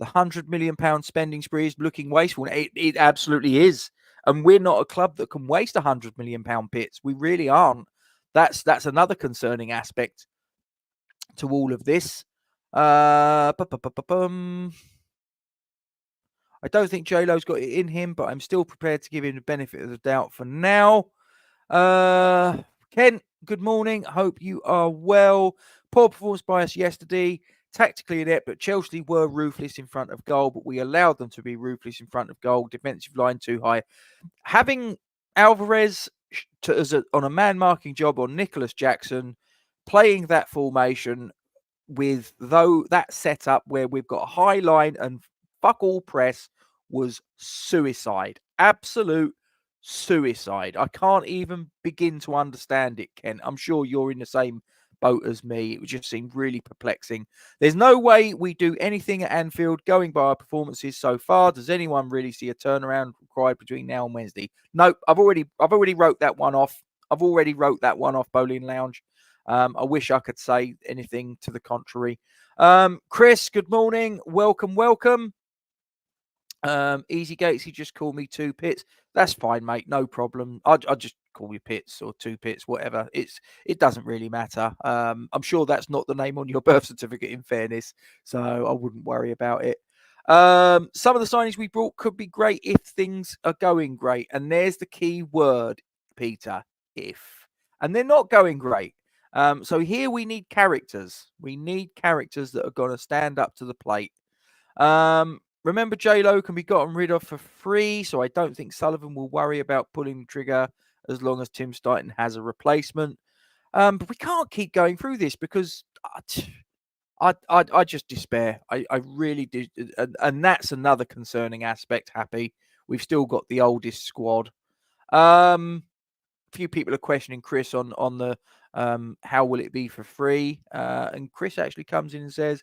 £100 million spending spree is looking wasteful. It absolutely is. And we're not a club that can waste £100 million pits. We really aren't. That's another concerning aspect to all of this. I don't think J-Lo's got it in him, but I'm still prepared to give him the benefit of the doubt for now. Ken, good morning. Hope you are well. Poor performance by us yesterday. tactically inept, but Chelsea were ruthless in front of goal, but we allowed them to be ruthless in front of goal. Defensive line too high. Having Alvarez on a man-marking job on Nicholas Jackson, playing that formation with that setup where we've got a high line and fuck all press was suicide. Absolute suicide. I can't even begin to understand it, Ken. I'm sure you're in the same boat as me. It just seemed really perplexing. There's no way we do anything at Anfield going by our performances so far. Does anyone really see a turnaround required between now and Wednesday? Nope. I've already wrote that one off. Bowling Lounge. I wish I could say anything to the contrary. Chris, good morning. Welcome. Easy Gates, he just called me Two Pits. That's fine, mate. No problem. I just call you Pits or Two Pits, whatever. It doesn't really matter. I'm sure that's not the name on your birth certificate, in fairness, so I wouldn't worry about it. Some of the signings we brought could be great if things are going great, and there's the key word, Peter. If, and they're not going great. So here we need characters. We need characters that are going to stand up to the plate. Remember, J-Lo can be gotten rid of for free, so I don't think Sullivan will worry about pulling the trigger as long as Tim Stein has a replacement. But we can't keep going through this because I just despair. I really do. And that's another concerning aspect, Happy. We've still got the oldest squad. A few people are questioning Chris on the how will it be for free? And Chris actually comes in and says,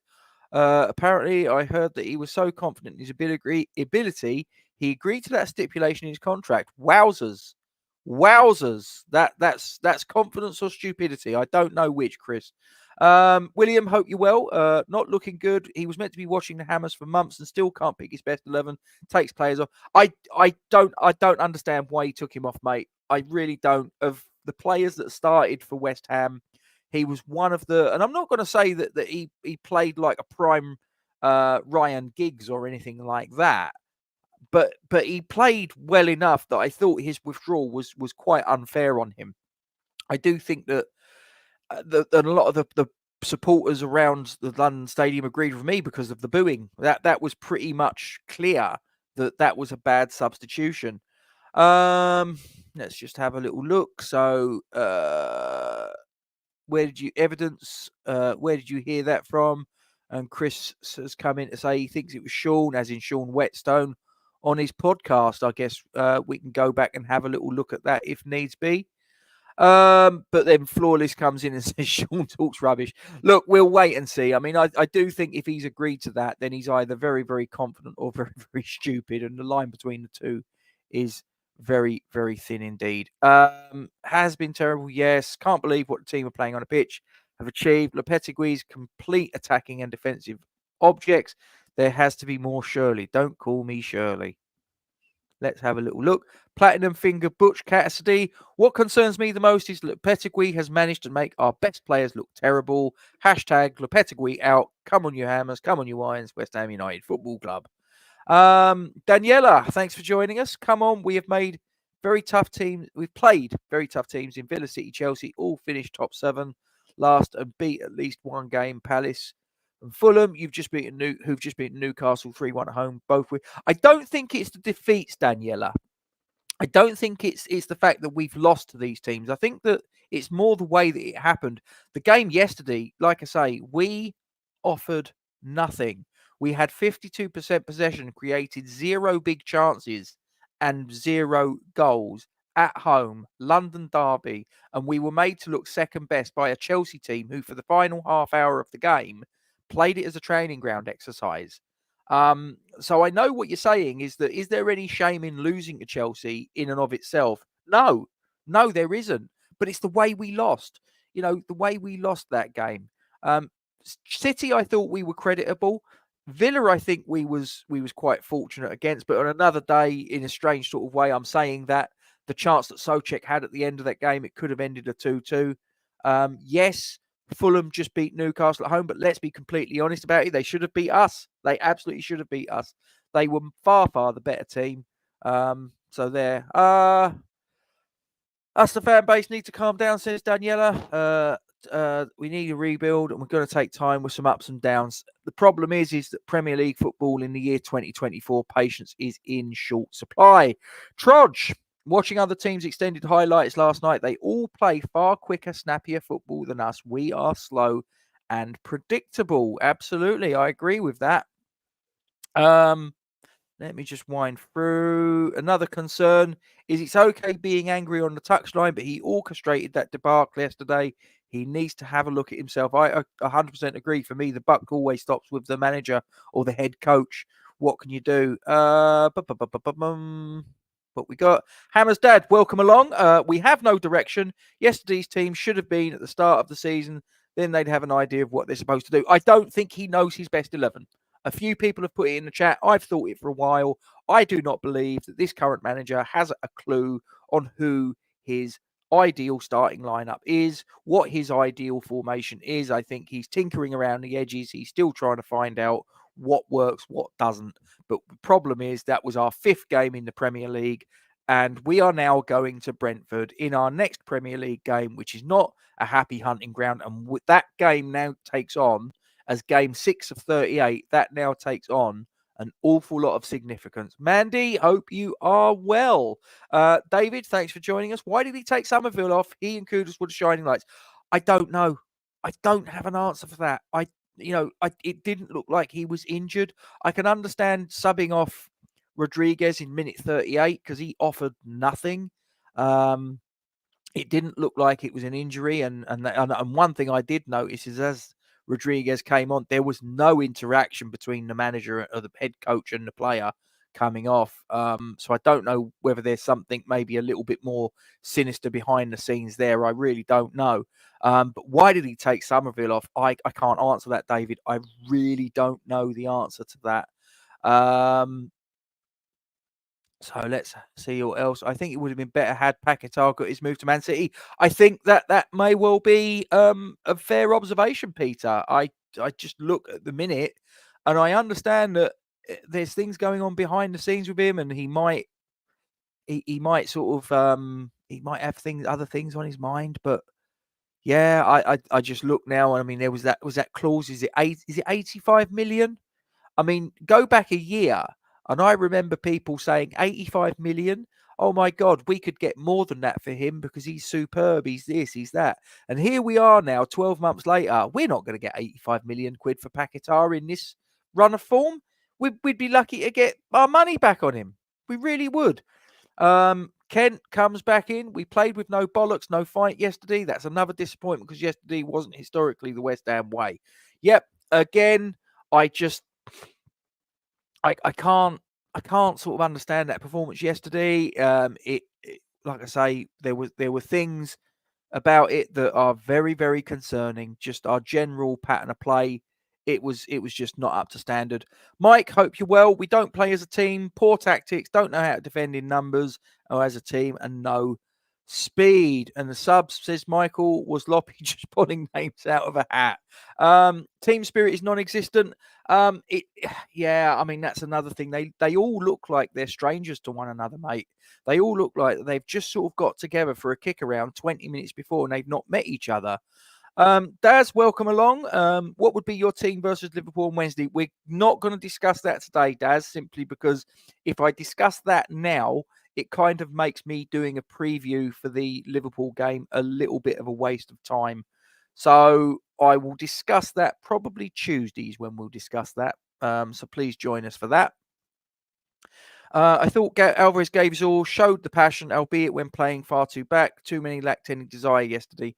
apparently, I heard that he was so confident in his ability, he agreed to that stipulation in his contract. Wowzers. That's confidence or stupidity. I don't know which, Chris. William, hope you're well. Not looking good. He was meant to be watching the Hammers for months and still can't pick his best 11. Takes players off. I don't understand why he took him off, mate. I really don't. Of the players that started for West Ham, he was one of the, and I'm not going to say that he played like a prime Ryan Giggs or anything like that, but he played well enough that I thought his withdrawal was quite unfair on him. I do think that a lot of the supporters around the London Stadium agreed with me because of the booing. That was pretty much clear that was a bad substitution. Let's just have a little look. So, where did you hear that from? And Chris has come in to say he thinks it was Sean, as in Sean Whetstone, on his podcast. I guess we can go back and have a little look at that if needs be. But then Flawless comes in and says Sean talks rubbish. Look, we'll wait and see. I mean, I do think if he's agreed to that, then he's either very, very confident or very, very stupid. And the line between the two is very, very thin indeed. Has been terrible, yes. Can't believe what the team are playing on a pitch have achieved. Lopetegui's complete attacking and defensive objects. There has to be more, Shirley. Don't call me Shirley. Let's have a little look. Platinum Finger Butch Cassidy. What concerns me the most is Lopetegui has managed to make our best players look terrible. Hashtag Lopetegui out. Come on, you Hammers. Come on, you Irons. West Ham United Football Club. Daniela, thanks for joining us. Come on, we have made very tough teams. We've played very tough teams in Villa, City, Chelsea. All finished top 7 last and beat at least one game. Palace and Fulham, who've just beaten Newcastle 3-1 at home. Both with. I don't think it's the defeats, Daniela. I don't think it's the fact that we've lost to these teams. I think that it's more the way that it happened. The game yesterday, like I say, we offered nothing. We had 52% possession, created 0 big chances and 0 goals at home, London derby, and we were made to look second best by a Chelsea team who, for the final half hour of the game, played it as a training ground exercise. So I know what you're saying is there any shame in losing to Chelsea in and of itself? No, there isn't. But it's the way we lost. The way we lost that game. City, I thought we were creditable. Villa, I think we was quite fortunate against. But on another day, in a strange sort of way, I'm saying that the chance that Souček had at the end of that game, it could have ended a 2-2. Yes, Fulham just beat Newcastle at home, but let's be completely honest about it. They should have beat us. They absolutely should have beat us. They were far, far the better team. So there. Us, the fan base, need to calm down, says Daniela. we need a rebuild, and we're going to take time with some ups and downs. The problem is that Premier League football in the year 2024, patience is in short supply. Trudge. Watching other teams' extended highlights last night, they all play far quicker, snappier football than us. We are slow and predictable. Absolutely, I agree with that. Let me just wind through. Another concern is it's okay being angry on the touchline, but he orchestrated that debacle yesterday. He needs to have a look at himself. I 100% agree. For me, the buck always stops with the manager or the head coach. What can you do? What we got? Hammer's dad, welcome along. We have no direction. Yesterday's team should have been at the start of the season. Then they'd have an idea of what they're supposed to do. I don't think he knows his best 11. A few people have put it in the chat. I've thought it for a while. I do not believe that this current manager has a clue on who his ideal starting lineup is, what his ideal formation is. I think he's tinkering around the edges. He's still trying to find out what works, what doesn't. But the problem is that was our 5th game in the Premier League, and we are now going to Brentford in our next Premier League game, which is not a happy hunting ground. And that game now takes on, as game 6 of 38, that now takes on an awful lot of significance. Mandy, hope you are well. David, thanks for joining us. Why did he take Somerville off? He and Kudus were the shining lights. I don't know. I don't have an answer for that. It didn't look like he was injured. I can understand subbing off Rodriguez in minute 38 because he offered nothing. It didn't look like it was an injury. And one thing I did notice is as Rodriguez came on, there was no interaction between the manager or the head coach and the player coming off. So I don't know whether there's something maybe a little bit more sinister behind the scenes there. I really don't know. But why did he take Somerville off? I can't answer that, David. I really don't know the answer to that. So let's see what else. I think it would have been better had Paquetá got his move to Man City. I think that may well be a fair observation, Peter. I just look at the minute and I understand that there's things going on behind the scenes with him, and he might sort of he might have other things on his mind. But yeah, I just look now, and I mean there was that clause. Is it 85 million? I mean, go back a year. And I remember people saying 85 million. Oh my God, we could get more than that for him because he's superb. He's this, he's that. And here we are now, 12 months later. We're not going to get 85 million quid for Paquetá in this run of form. We'd be lucky to get our money back on him. We really would. Kent comes back in. We played with no bollocks, no fight yesterday. That's another disappointment because yesterday wasn't historically the West Ham way. Yep. Again, I can't sort of understand that performance yesterday. Like I say, there were things about it that are very, very concerning. Just our general pattern of play. It was just not up to standard. Mike, hope you're well. We don't play as a team. Poor tactics. Don't know how to defend in numbers or as a team, and no speed. And the subs, says Michael, was Loppy just pulling names out of a hat. Team spirit is non-existent. Yeah, I mean that's another thing. They all look like they're strangers to one another, mate. They all look like they've just sort of got together for a kick around 20 minutes before, and they've not met each other. Daz, welcome along. What would be your team versus Liverpool on Wednesday? We're not going to discuss that today, Daz, simply because if I discuss that now, it kind of makes me doing a preview for the Liverpool game a little bit of a waste of time. So I will discuss that probably Tuesdays when we'll discuss that. So please join us for that. I thought Alvarez gave us all, showed the passion, albeit when playing far too back. Too many lacked any desire yesterday.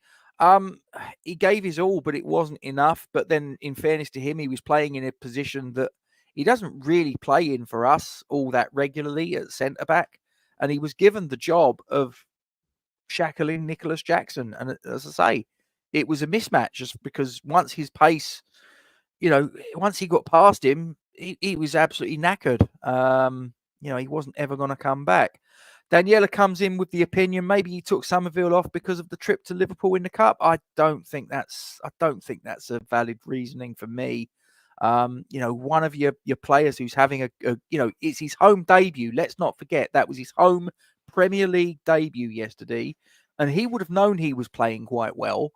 He gave his all, but it wasn't enough. But then, in fairness to him, he was playing in a position that he doesn't really play in for us all that regularly at centre back. And he was given the job of shackling Nicholas Jackson. And as I say, it was a mismatch just because once his pace, once he got past him, he was absolutely knackered. He wasn't ever going to come back. Daniela comes in with the opinion maybe he took Somerville off because of the trip to Liverpool in the Cup. I don't think that's a valid reasoning for me. One of your players who's having it's his home debut. Let's not forget that was his home Premier League debut yesterday, and he would have known he was playing quite well.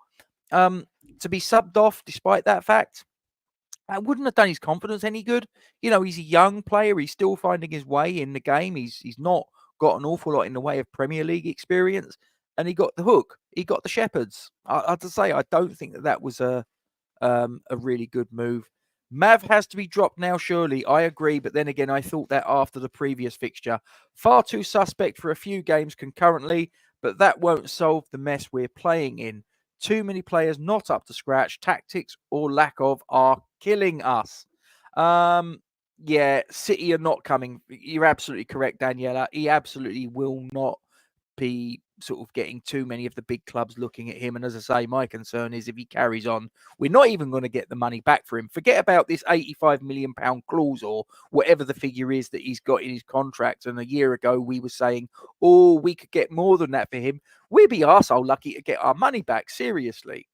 to be subbed off despite that fact, that wouldn't have done his confidence any good. You know, he's a young player. He's still finding his way in the game. He's not got an awful lot in the way of Premier League experience, and he got the hook. He got the Shepherds. I have to say, I don't think that was a really good move. Mav has to be dropped now, surely. I agree, but then again, I thought that after the previous fixture. Far too suspect for a few games concurrently, but that won't solve the mess we're playing in. Too many players not up to scratch. Tactics or lack of are killing us. Yeah, City are not coming. You're absolutely correct, Daniela. He absolutely will not be sort of getting too many of the big clubs looking at him. And as I say, my concern is if he carries on, we're not even going to get the money back for him. Forget about this £85 million clause or whatever the figure is that he's got in his contract. And a year ago, we were saying, oh, we could get more than that for him. We'd be arsehole lucky to get our money back, seriously.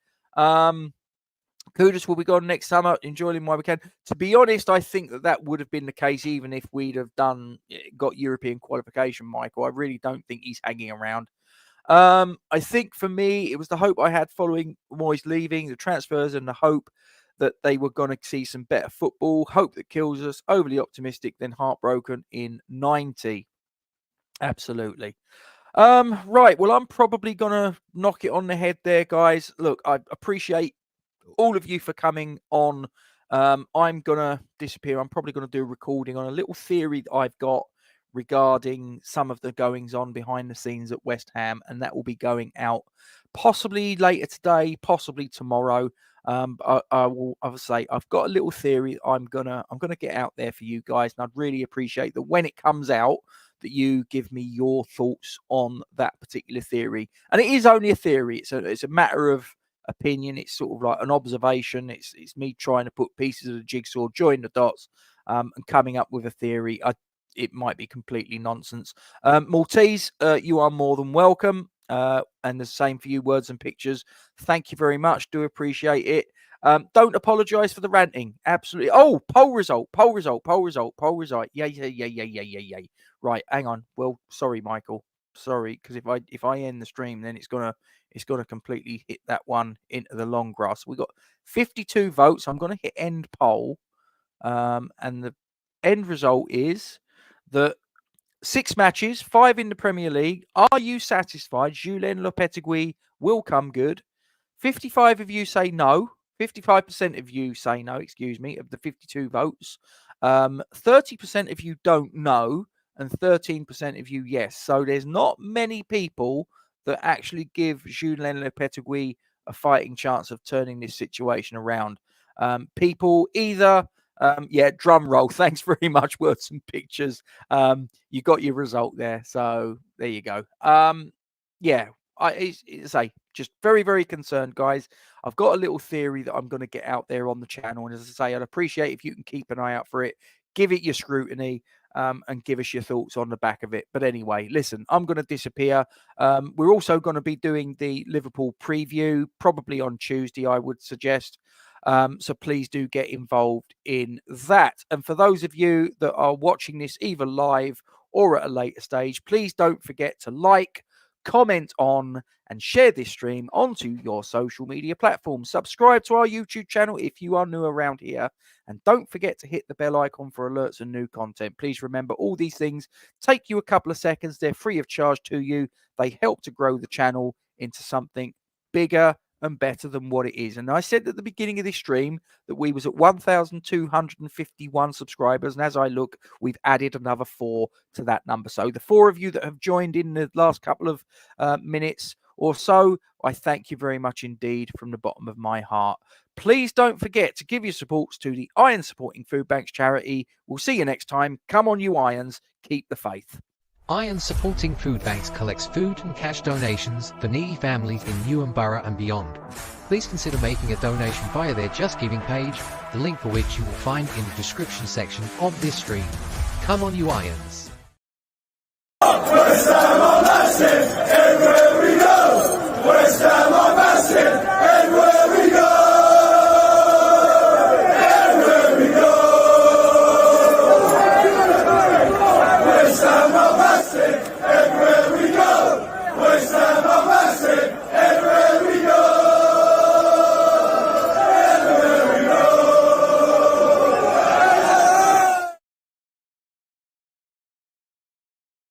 Kudus will be gone next summer. Enjoy him while we can. To be honest, I think that would have been the case even if we'd have got European qualification, Michael. I really don't think he's hanging around. I think for me, it was the hope I had following Moyes leaving, the transfers, and the hope that they were going to see some better football. Hope that kills us. Overly optimistic, then heartbroken in 90. Absolutely. Right. Well, I'm probably going to knock it on the head there, guys. Look, I appreciate all of you for coming on. I'm going to disappear. I'm probably going to do a recording on a little theory that I've got regarding some of the goings on behind the scenes at West Ham, and that will be going out possibly later today, possibly tomorrow. I will say I've got a little theory I'm gonna get out there for you guys, and I'd really appreciate that when it comes out that you give me your thoughts on that particular theory. And it is only a theory. It's a matter of opinion. It's sort of like an observation. It's me trying to put pieces of the jigsaw, join the dots, and coming up with a theory. It might be completely nonsense. Maltese, you are more than welcome. And the same for you, Words and Pictures. Thank you very much. Do appreciate it. Don't apologise for the ranting. Absolutely. Oh, poll result. Yeah. Right, hang on. Well, sorry, Michael. Sorry, because if I end the stream, then it's gonna completely hit that one into the long grass. We got 52 votes. I'm gonna hit end poll, and the end result is that 6 matches, 5 in the Premier League. Are you satisfied? Julen Lopetegui will come good. 55 of you say no. 55% of you say no, excuse me, of the 52 votes. 30% of you don't know, and 13% of you yes. So there's not many people that actually give Julen Lopetegui a fighting chance of turning this situation around. People either... drum roll. Thanks very much, Words and Pictures. You got your result there. So there you go. I say just very, very concerned, guys. I've got a little theory that I'm going to get out there on the channel. And as I say, I'd appreciate if you can keep an eye out for it. Give it your scrutiny and give us your thoughts on the back of it. But anyway, listen, I'm going to disappear. We're also going to be doing the Liverpool preview, probably on Tuesday, I would suggest. So please do get involved in that. And for those of you that are watching this either live or at a later stage, please don't forget to like, comment on, and share this stream onto your social media platforms. Subscribe to our YouTube channel if you are new around here. And don't forget to hit the bell icon for alerts and new content. Please remember, all these things take you a couple of seconds. They're free of charge to you. They help to grow the channel into something bigger and better than what it is. And I said at the beginning of this stream that we was at 1,251 subscribers, and as I look, we've added another 4 to that number. So the 4 of you that have joined in the last couple of minutes or so, I thank you very much indeed from the bottom of my heart. Please don't forget to give your supports to the Iron Supporting Food Banks charity. We'll see you next time. Come on, you Irons, keep the faith. Iron Supporting Food Banks collects food and cash donations for needy families in Newham Borough and beyond. Please consider making a donation via their Just Giving page, the link for which you will find in the description section of this stream. Come on, you Irons.